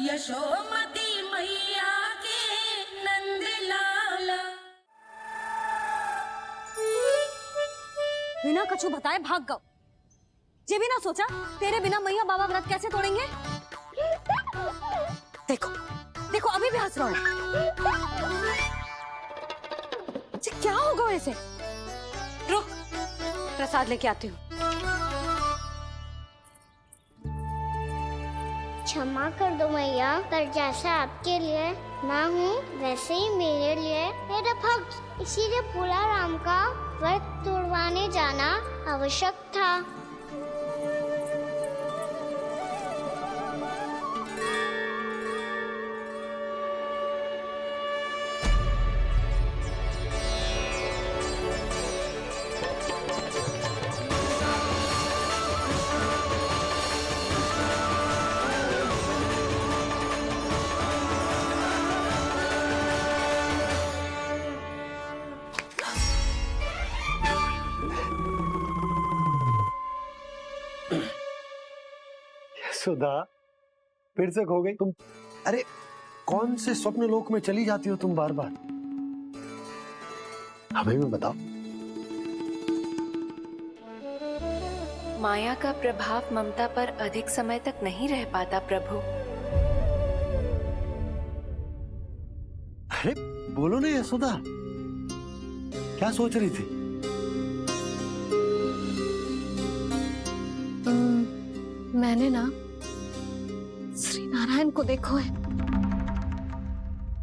यशोमती मैया के नंद लाला। बिना कछु बताए भाग गओ। ये भी ना सोचा तेरे बिना मैया बाबा व्रत कैसे तोड़ेंगे। देखो देखो अभी भी हंस रहा है। क्या होगा वैसे? रुक प्रसाद लेके आती हूँ। क्षमा कर दो मैया, पर जैसा आपके लिए माँ हूँ वैसे ही मेरे लिए मेरा भक्त, इसीलिए भोला राम का व्रत तोड़वाने जाना आवश्यक था। सुधा फिर से खो गई तुम। अरे कौन से स्वप्न लोक में चली जाती हो तुम बार बार? हमें भी बताओ। माया का प्रभाव ममता पर अधिक समय तक नहीं रह पाता प्रभु। अरे बोलो ना यशोदा, क्या सोच रही थी? मैंने ना श्री नारायण को देखो है।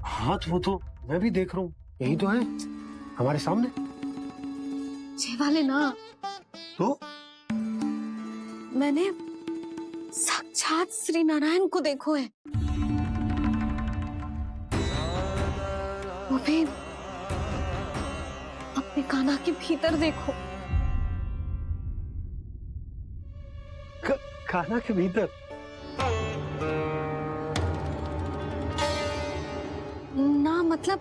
हाँ वो तो मैं भी देख रहा हूँ, यही तो है हमारे सामने। ये वाले ना तो मैंने साक्षात श्री नारायण को देखो है, वो भी अपने कान्हा के भीतर देखो। कान्हा के भीतर? ना मतलब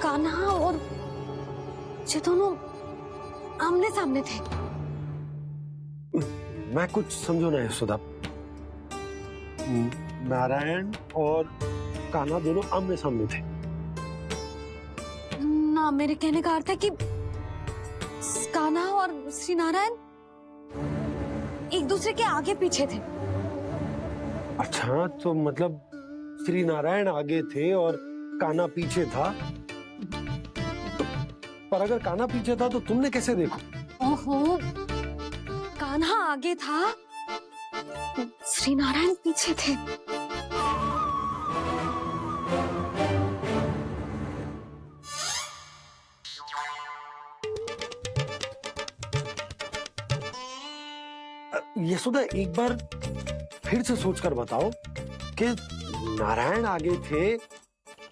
कान्हा और ये दोनों आमने सामने थे। मैं कुछ समझो ना यशोदा। नारायण और कान्हा दोनों आमने सामने थे? ना मेरे कहने का अर्थ है कि कान्हा और श्री नारायण एक दूसरे के आगे पीछे थे। अच्छा तो मतलब श्री नारायण आगे थे और कान्हा पीछे था। पर अगर कान्हा पीछे था तो तुमने कैसे देखा? ओहो, कान्हा आगे था, श्री नारायण पीछे थे। यशोदा एक बार फिर से सोचकर बताओ कि नारायण आगे थे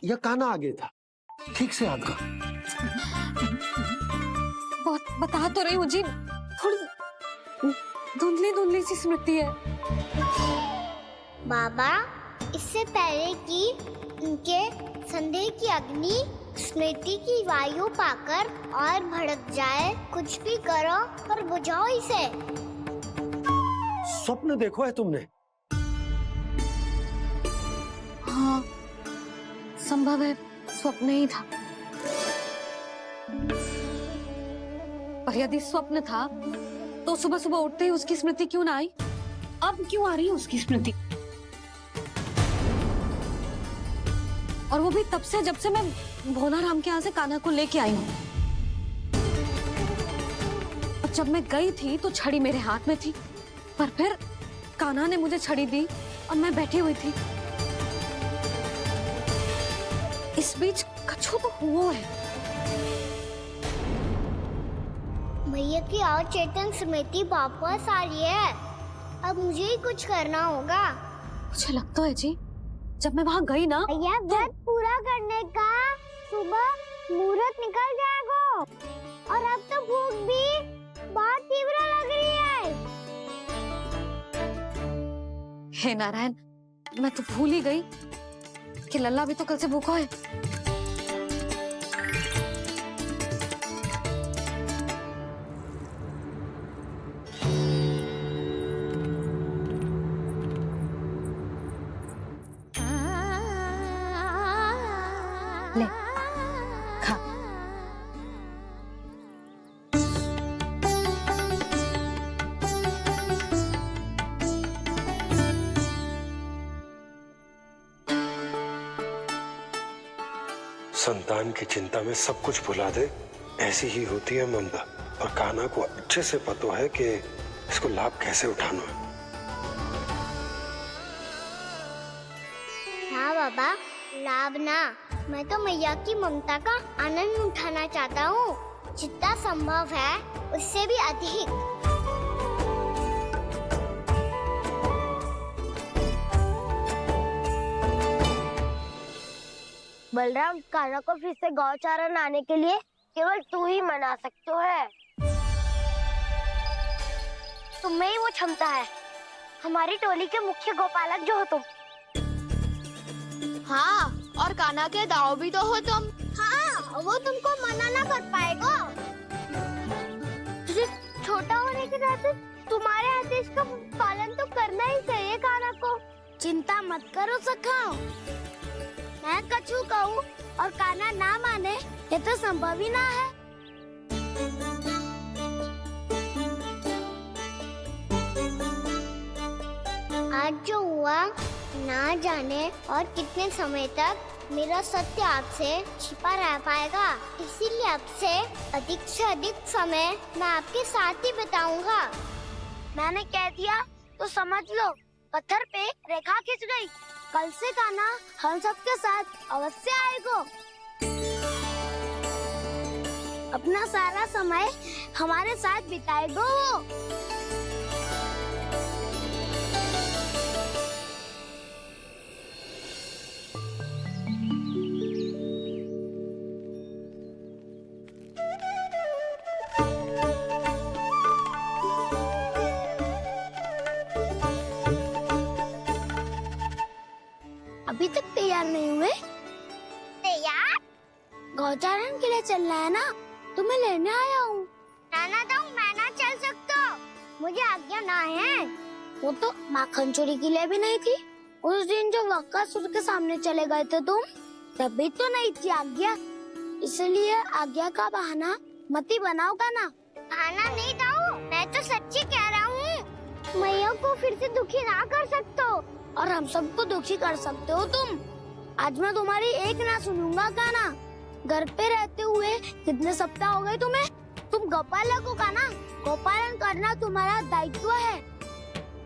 या कान्हा आगे था? ठीक से याद करो। बहुत बता तो रही हूँ जी, थोड़ी धुंधली धुंधली सी स्मृति है। बाबा, इससे पहले कि उनके संदेह की अग्नि स्मृति की वायु पाकर और भड़क जाए, कुछ भी करो और बुझाओ इसे। स्वप्न देखो है तुमने? हाँ, संभव है स्वप्न ही था। पर यदि स्वप्न था तो सुबह सुबह उठते ही उसकी स्मृति क्यों ना आई? अब क्यों आ रही है उसकी स्मृति? और वो भी तब से जब से मैं भोला राम के यहाँ से कान्हा को लेके आई हूँ। और जब मैं गई थी तो छड़ी मेरे हाथ में थी, पर फिर कान्हा ने मुझे छड़ी दी और मैं बैठी हुई थी। इस बीच कछु तो हुआ है। भैया की अचेतन स्मृति वापस आ रही है। अब मुझे ही कुछ करना होगा। मुझे लगता है जी, जब मैं वहाँ गई ना भैया व्रत पूरा करने का सुबह मुहूर्त निकल जाएगा और अब तो भूख भी बहुत तीव्र लग रही है। हे नारायण, मैं तो भूल ही गई कि लल्ला भी तो कल से भूखा है। संतान की चिंता में सब कुछ भुला दे, ऐसी ही होती है ममता। और कान्हा को अच्छे से पता है कि इसको लाभ कैसे उठाना है। हाँ बाबा, लाभ ना, मैं तो मैया की ममता का आनंद उठाना चाहता हूँ, जितना संभव है उससे भी अधिक। बलराम, कान्हा को फिर से गौचारण आने के लिए केवल तू ही मना सकते है। तुम्हें ही वो क्षमता है, हमारी टोली के मुख्य गोपालक जो हो तुम। हाँ, और कान्हा के दाव भी तो हो तुम। हाँ, वो तुमको मना ना कर पाएगा। छोटा होने के नाते तुम्हारे आदेश का पालन तो करना ही चाहिए कान्हा को। चिंता मत करो सखा, मैं कछु कहूँ और कान्हा ना माने, ये तो संभव ही ना है। आज जो हुआ ना जाने और कितने समय तक मेरा सत्य आपसे छिपा रह पाएगा, इसीलिए आपसे अधिक समय मैं आपके साथ ही बिताऊंगा। मैंने कह दिया तो समझ लो, पत्थर पे रेखा खिंच गई। कल से कान्हा हम सबके साथ अवश्य आएगा। अपना सारा समय हमारे साथ बिताएगा वो। अभी तक तैयार नहीं हुए? तैयार? गौचारण के लिए चलना है ना, तुम्हें लेने आया हूँ। नाना तो मैं ना चल सकता, मुझे आज्ञा ना है। वो तो माखन चोरी के लिए भी नहीं थी। उस दिन जो वक्कासुर के सामने चले गए थे तुम, तभी तो नहीं थी आज्ञा। इसलिए आज्ञा का बहाना मत ही बनाओ कान्हा। बहाना नहीं दाऊ, मैं तो सच्ची कह रहा हूँ। मैया को फिर से दुखी ना कर सकते हो और हम सबको दुखी कर सकते हो तुम। आज मैं तुम्हारी एक ना सुनूंगा कान्हा। घर पे रहते हुए कितने सप्ताह हो गए तुम्हें? तुम गोपालक हो कान्हा, गोपालन करना तुम्हारा दायित्व है।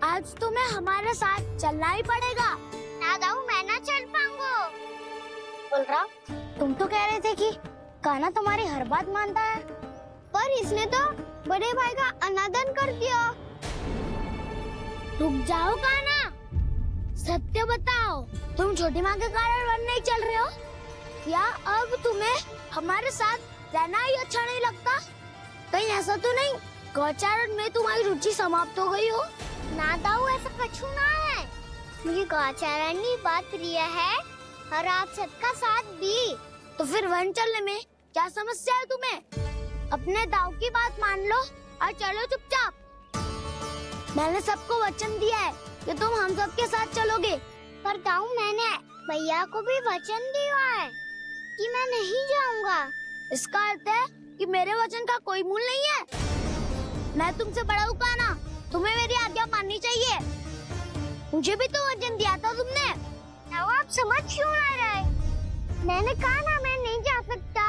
आज तुम्हें हमारे साथ चलना ही पड़ेगा। ना दाऊ, मैं ना चल पाऊंगा। बलराम, तुम तो कह रहे थे कि कान्हा तुम्हारी हर बात मानता है, पर इसने तो बड़े भाई का अनादर कर दिया। रुक जाओ कान्हा, सत्य बताओ, तुम छोटी माँ के कारण वन नहीं चल रहे हो? या अब तुम्हें हमारे साथ रहना ही अच्छा नहीं लगता? कहीं ऐसा तो नहीं गौचारण में तुम्हारी रुचि समाप्त हो गई हो? ना दाऊ, ऐसा कछु ना है। मुझे गौचारण की बात प्रिय है और आप सबका साथ भी। तो फिर वन चलने में क्या समस्या है तुम्हें? अपने दाऊ की बात मान लो और चलो चुपचाप। मैंने सबको वचन दिया है कि तुम हम सबके साथ चलोगे। पर दाऊ, मैंने भैया को भी वचन दिया है कि मैं नहीं जाऊंगा। इसका अर्थ है कि मेरे वचन का कोई मूल नहीं है। मैं तुमसे बड़ा हूँ कान्हा, तुम्हें मेरी आज्ञा माननी चाहिए। मुझे भी तो वचन दिया था तुमने। दाऊ, आप समझ क्यों आ रहे? मैंने कहा ना, मैं नहीं जा सकता।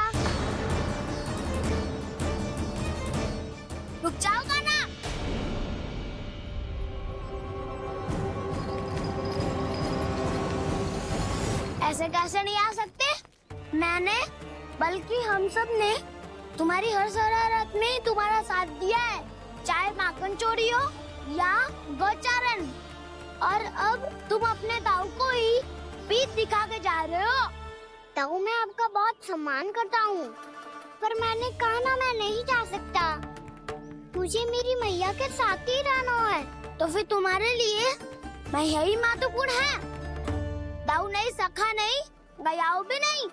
रुक जाओ कान्हा। ऐसे कैसे नहीं आ सकते? मैंने, बल्कि हम सब ने तुम्हारी हर शरारत में तुम्हारा साथ दिया है, चाहे माखन चोरी हो या गौचारण। और अब तुम अपने दाऊ को ही पीठ दिखा के जा रहे हो। दाऊ, मैं आपका बहुत सम्मान करता हूँ, पर मैंने कहा ना, मैं नहीं जा सकता। मुझे मेरी मैया के साथ ही रहना है। तो फिर तुम्हारे लिए मैं यही महत्वपूर्ण है। दाऊ नहीं, सखा नहीं, गयाऊ भी नहीं।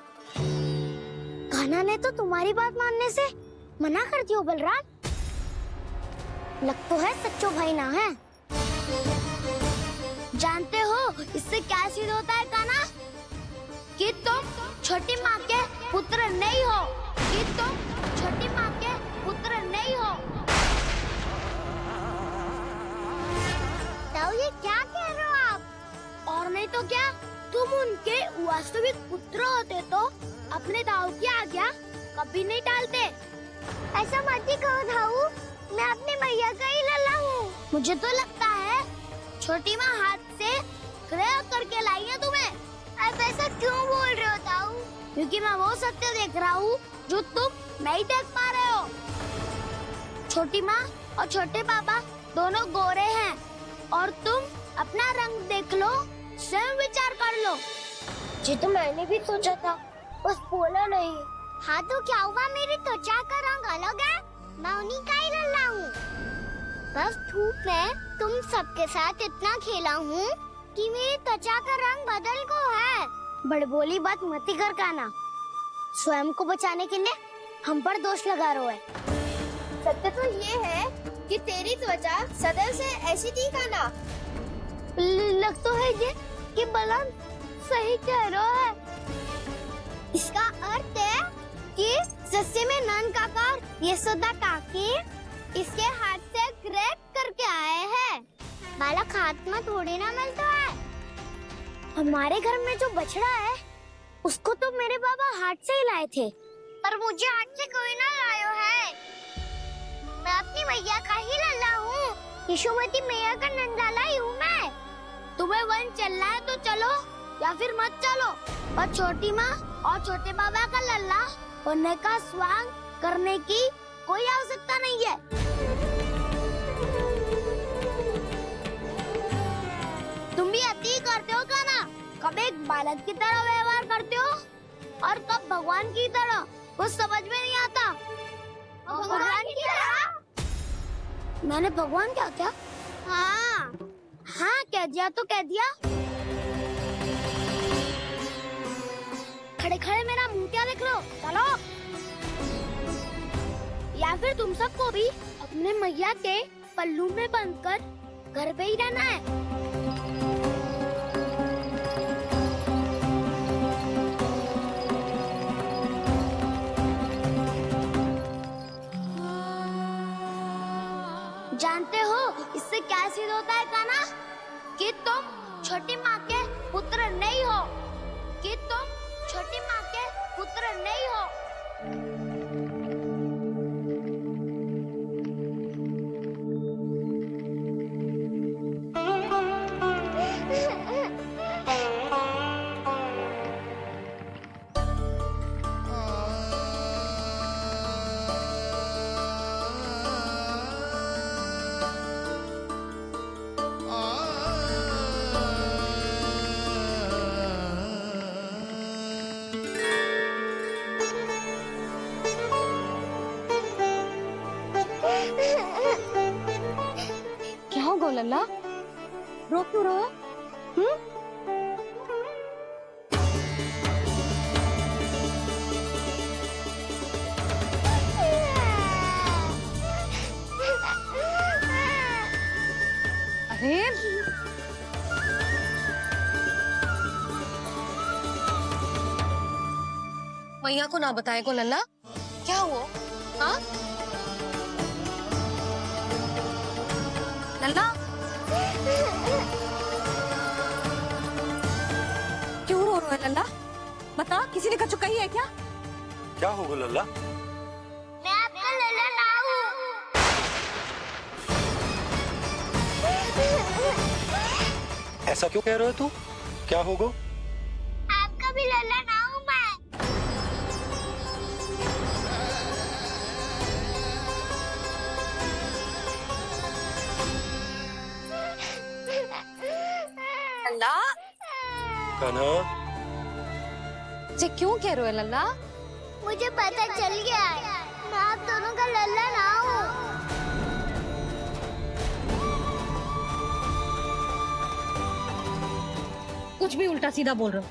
कान्हा ने तो तुम्हारी बात मानने से मना कर दिया बलराम। लग तो है सच्चो भाई ना है। जानते हो इससे क्या सिद्ध होता है कान्हा? कि तुम छोटी माँ के पुत्र नहीं हो, कि तुम छोटी माँ के पुत्र नहीं हो। दाऊ, ये क्या कह रहे हो आप? और नहीं तो क्या, तुम उनके वास्तविक पुत्र होते तो अपने दाऊ की आज्ञा कभी नहीं टालते। ऐसा मत ही कहो दाऊ, मैं अपने मैया का ही लल्ला हूँ। मुझे तो लगता है छोटी माँ हाथ से ग्रह करके लाई है तुम्हें। अब ऐसा क्यों बोल रहे हो दाऊ? क्योंकि मैं वो सत्य देख रहा हूँ जो तुम नहीं देख पा रहे हो। छोटी माँ और छोटे पापा दोनों गोरे हैं और तुम अपना रंग देख लो, स्वयं विचार कर लो। जी तो मैंने भी सोचा था, बस बोला नहीं। हाँ तो क्या हुआ, मेरी त्वचा का रंग अलग है, मैं उन्हीं का ही लल्ला हूँ। बस धूप में तुम सबके साथ इतना खेला हूँ कि मेरी त्वचा का रंग बदल को है। बड़बोली बात मत ही कर काना, स्वयं को बचाने के लिए हम पर दोष लगा रहे है। सत्य तो ये है कि तेरी त्वचा सदैव से ऐसी थी काना। लग तो है ये कि बलम सही कह रहा है। इसका अर्थ है कि सस्ते में नन काका यशोदा काकी इसके हाथ से ग्रेट करके आए हैं। बालक हाथ में थोड़ी ना मिलता है। हमारे घर में जो बछड़ा है उसको तो मेरे बाबा हाथ से ही लाए थे, पर मुझे हाथ से कोई ना लायो है। मैं अपनी मैया का ही लल्ला हूँ, यशोमती मैया का नंदाला ही हूँ मैं। तुम्हें वन चलना है तो चलो या फिर मत चलो, पर छोटी माँ और छोटे बाबा का लल्ला बनने का स्वांग करने की कोई आवश्यकता नहीं है। तुम भी अति करते हो काना, कब एक बालक की तरह व्यवहार करते हो और कब भगवान की तरह, कुछ समझ में नहीं आता। भगवान की तरह? मैंने भगवान क्या क्या? हाँ हाँ कह दिया तो कह दिया। खड़े खड़े मेरा मुंह क्या देख लो, चलो। या फिर तुम सबको भी अपने मैया के पल्लू में बंधकर घर पे ही रहना है। जानते हो इससे क्या सिद्ध होता है काना? कि तुम छोटी माँ के पुत्र नहीं हो, कि तुम छोटी माँ के पुत्र नहीं हो। क्या हो गो लल्ला, रो क्यों रहो? अरे मैया को ना बताए को लल्ला, क्या हुआ? हाँ लल्ला, क्यों रो रहे हो लल्ला? बता, किसी ने कछु कही है क्या? क्या होगा लल्ला? मैं आपका लल्ला ना हूँ। ऐसा क्यों कह रहे हो तू? क्या होगा? आपका भी लल्ला ना हूँ मैं। लल्ला, कान्हा, जे क्यों कह रहे हो लल्ला? मुझे पता चल गया है, मैं आप दोनों का लल्ला ना हूँ। कुछ भी उल्टा सीधा बोल रहे हो,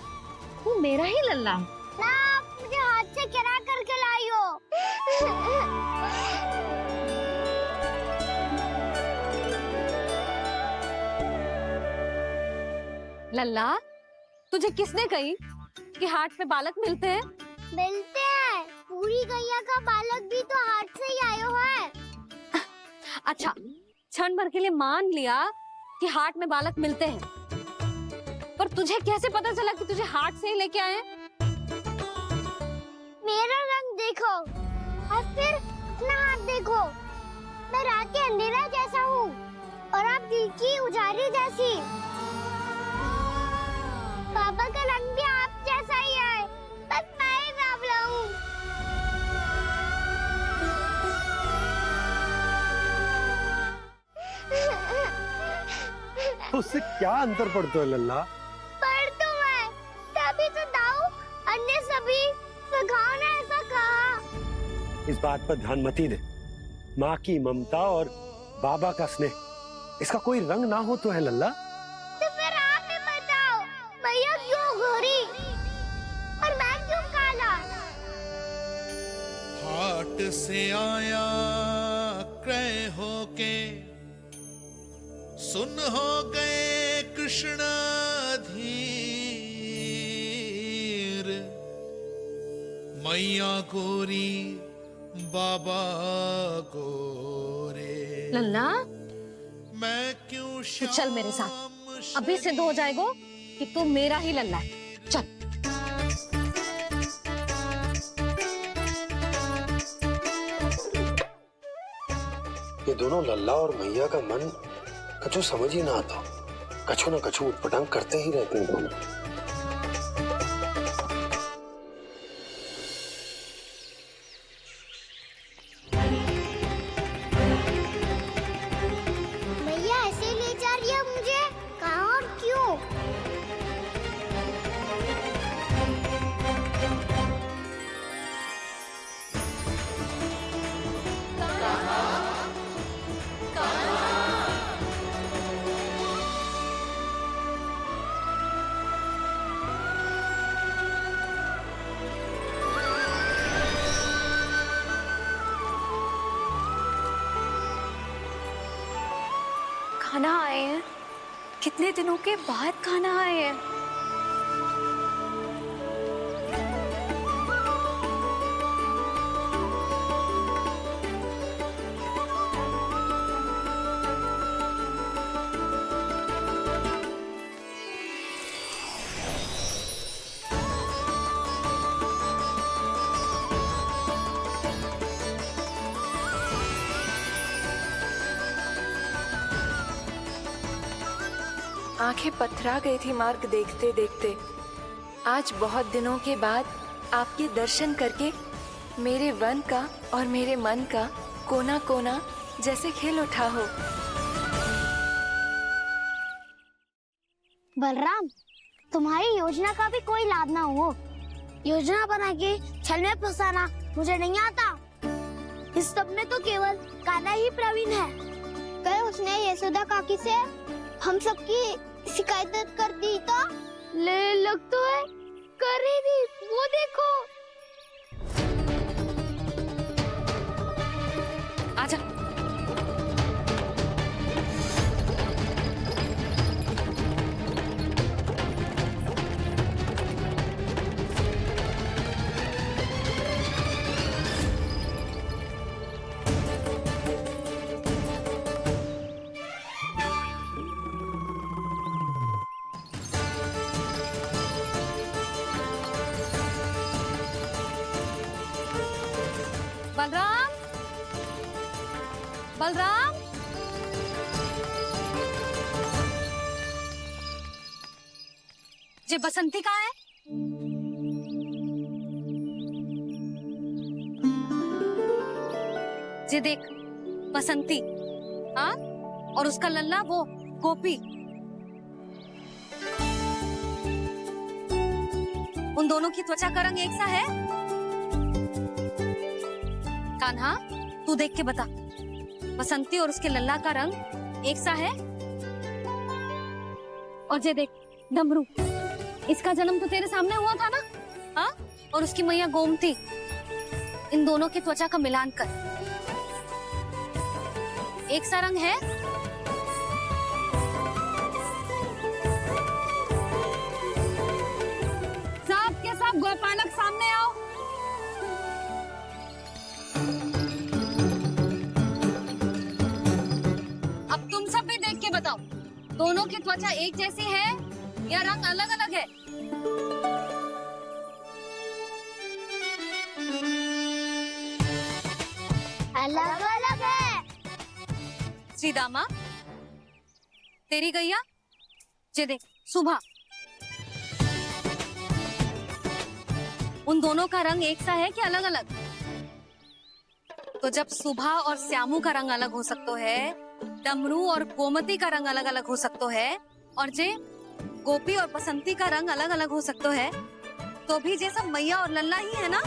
तू मेरा ही लल्ला है। ना आप मुझे हाथ से गिरा करके लाई हो। लल्ला, तुझे किसने कही कि हाट में बालक मिलते हैं? मिलते हैं, पूरी गैया का बालक भी तो हाथ से ही आयो है। अच्छा, क्षण भर के लिए मान लिया कि हाट में बालक मिलते हैं, पर तुझे कैसे पता चला कि तुझे हाट से ही लेके आए हैं? मेरा रंग देखो और फिर अपना हाथ देखो। मैं रात के अंधेरा जैसा हूँ और आप दिल की उजाली जैसी। पापा का रंग भी आप जैसा ही है, बस मैं ही बावला हूँ। उससे क्या अंतर पड़ता है लल्ला? पर तो मैं तभी तो दाऊ अन्य सभी सखाओ ने ऐसा कहा। इस बात पर ध्यान मत ही दे। माँ की ममता और बाबा का स्नेह, इसका कोई रंग ना हो तो है लल्ला। तो फिर आप ही बताओ, मैया क्यों गोरी और मैं क्यों काला? हाट से आया क्रय होके, सुन हो गए कृष्ण धीर। मैया गोरी बाबा गोरे, लल्ला मैं क्यों तू चल मेरे साथ, अभी सिद्ध हो जाएगा कि तू मेरा ही लल्ला है। चल। ये दोनों लल्ला और मैया का मन कछु समझ ही ना आता। कछु न कछु उटपटांग करते ही रहते हैं दोनों। मैया ऐसे ले जा रही है मुझे, कहाँ और क्यों? खाना आए हैं, कितने दिनों के बाद खाना आए हैं। आंखें पथरा गई थी मार्ग देखते देखते। आज बहुत दिनों के बाद आपके दर्शन करके मेरे वन का और मेरे मन का कोना कोना जैसे खिल उठा हो। बलराम, तुम्हारी योजना का भी कोई लाभ ना हो। योजना बना के छल में फंसाना मुझे नहीं आता। इस सब में तो केवल कान्हा ही प्रवीण है। कल उसने यशोदा काकी से हम सबकी शिकायत कर दी तो लग तो है कर ही दी, वो देखो। आजा। बलराम, बलराम, ये बसंती कहाँ है? ये देख बसंती, हाँ, और उसका लल्ला वो गोपी। उन दोनों की त्वचा का रंग एक सा है? कान्हा, तू देख के बता, बसंती और उसके लल्ला का रंग एक सा है? और ये देख डमरू, इसका जन्म तो तेरे सामने हुआ था ना, हाँ? और उसकी मैया गोमती, इन दोनों की त्वचा का मिलान कर एक सा रंग है? सब के सब गोपालक सामने आओ। अब तुम सब भी देख के बताओ, दोनों की त्वचा एक जैसी है या रंग अलग अलग है? अलग अलग है। श्रीदामा, तेरी गैया जे देख सुबह, उन दोनों का रंग एक सा है कि अलग अलग? तो जब सुबह और श्यामू का रंग अलग हो सकता है, डमरू और गोमती का रंग अलग अलग हो सकता है, और जे गोपी और बसंती का रंग अलग अलग हो सकता है, तो भी जे सब मैया और लल्ला ही है ना।